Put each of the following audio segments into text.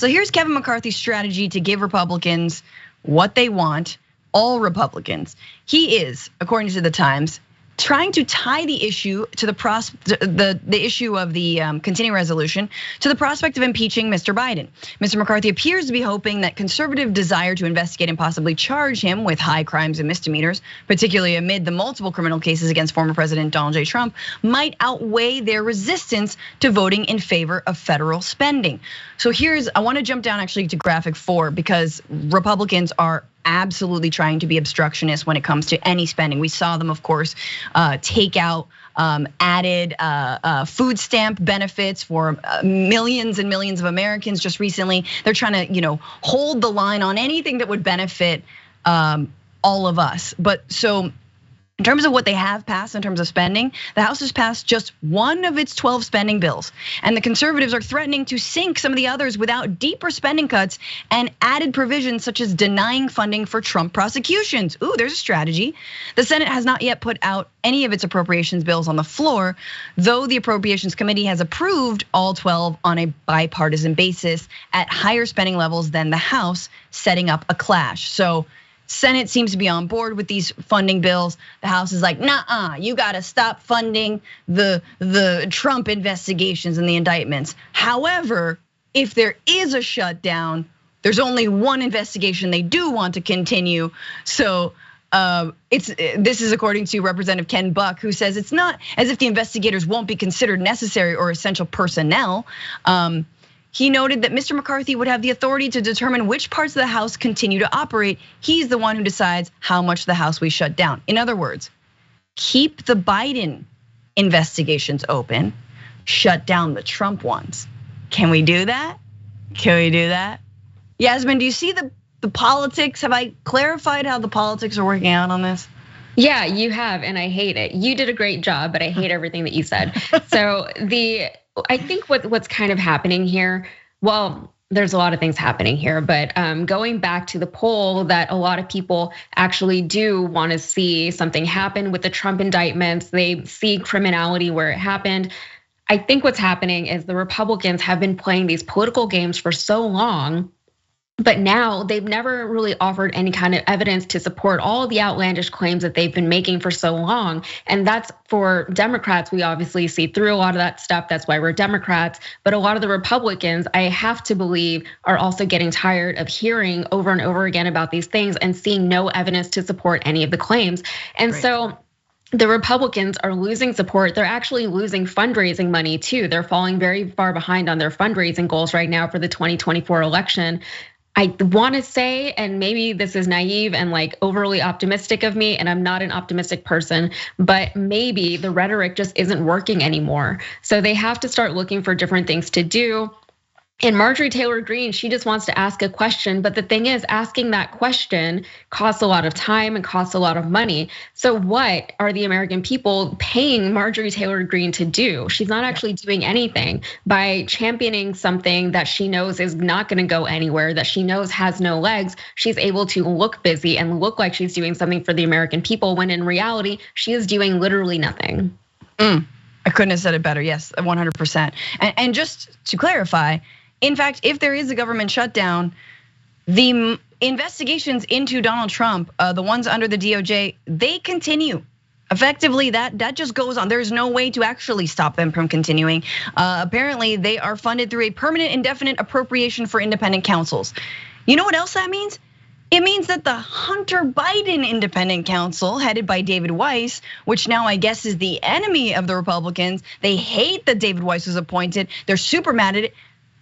So here's Kevin McCarthy's strategy to give Republicans what they want, all Republicans. He is, according to the Times, trying to tie the issue to the issue of the continuing resolution to the prospect of impeaching Mr. Biden. Mr. McCarthy appears to be hoping that conservative desire to investigate and possibly charge him with high crimes and misdemeanors, particularly amid the multiple criminal cases against former President Donald J. Trump, might outweigh their resistance to voting in favor of federal spending. So I want to jump down actually to graphic 4 because Republicans are absolutely trying to be obstructionists when it comes to any spending. We saw them, of course, take out added food stamp benefits for millions and millions of Americans just recently. They're trying to, hold the line on anything that would benefit all of us. But so in terms of what they have passed in terms of spending, the House has passed just one of its 12 spending bills. And the conservatives are threatening to sink some of the others without deeper spending cuts and added provisions such as denying funding for Trump prosecutions. Ooh, there's a strategy. The Senate has not yet put out any of its appropriations bills on the floor, though the Appropriations Committee has approved all 12 on a bipartisan basis at higher spending levels than the House, setting up a clash. So Senate seems to be on board with these funding bills. The House is like, nah, you gotta stop funding the Trump investigations and the indictments. However, if there is a shutdown, there's only one investigation they do want to continue. So this is according to Representative Ken Buck, who says it's not as if the investigators won't be considered necessary or essential personnel. He noted that Mr. McCarthy would have the authority to determine which parts of the House continue to operate. He's the one who decides how much of the House we shut down. In other words, keep the Biden investigations open, shut down the Trump ones. Can we do that? Can we do that? Yasmin, do you see the politics? Have I clarified how the politics are working out on this? Yeah, you have, and I hate it. You did a great job, but I hate everything that you said. So I think what's kind of happening here, well, there's a lot of things happening here, but going back to the poll that a lot of people actually do want to see something happen with the Trump indictments. They see criminality where it happened. I think what's happening is the Republicans have been playing these political games for so long, but now they've never really offered any kind of evidence to support all of the outlandish claims that they've been making for so long. And that's for Democrats, we obviously see through a lot of that stuff. That's why we're Democrats. But a lot of the Republicans, I have to believe, are also getting tired of hearing over and over again about these things and seeing no evidence to support any of the claims. And so the Republicans are losing support. They're actually losing fundraising money too. They're falling very far behind on their fundraising goals right now for the 2024 election. I want to say, and maybe this is naive and like overly optimistic of me, and I'm not an optimistic person, but maybe the rhetoric just isn't working anymore. So they have to start looking for different things to do. And Marjorie Taylor Greene, she just wants to ask a question, but the thing is, asking that question costs a lot of time and costs a lot of money. So what are the American people paying Marjorie Taylor Greene to do? She's not actually doing anything by championing something that she knows is not gonna go anywhere, that she knows has no legs. She's able to look busy and look like she's doing something for the American people, when in reality, she is doing literally nothing. I couldn't have said it better, yes, 100%. And just to clarify, in fact, if there is a government shutdown, the investigations into Donald Trump, the ones under the DOJ, they continue. Effectively, that just goes on. There's no way to actually stop them from continuing. Apparently, they are funded through a permanent indefinite appropriation for independent counsels. You know what else that means? It means that the Hunter Biden Independent Counsel, headed by David Weiss, which now I guess is the enemy of the Republicans, they hate that David Weiss was appointed. They're super mad at it.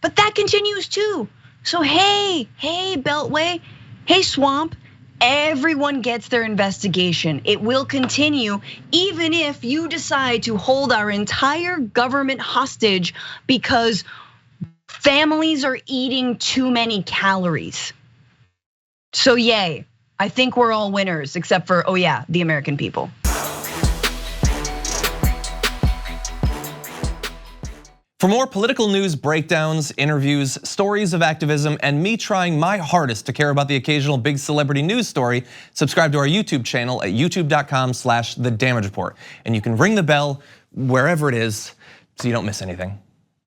But that continues too. So hey, Beltway, hey Swamp, everyone gets their investigation. It will continue even if you decide to hold our entire government hostage because families are eating too many calories. So yay, I think we're all winners except for, oh yeah, the American people. For more political news, breakdowns, interviews, stories of activism, and me trying my hardest to care about the occasional big celebrity news story, subscribe to our YouTube channel at youtube.com/thedamagereport. And you can ring the bell wherever it is so you don't miss anything.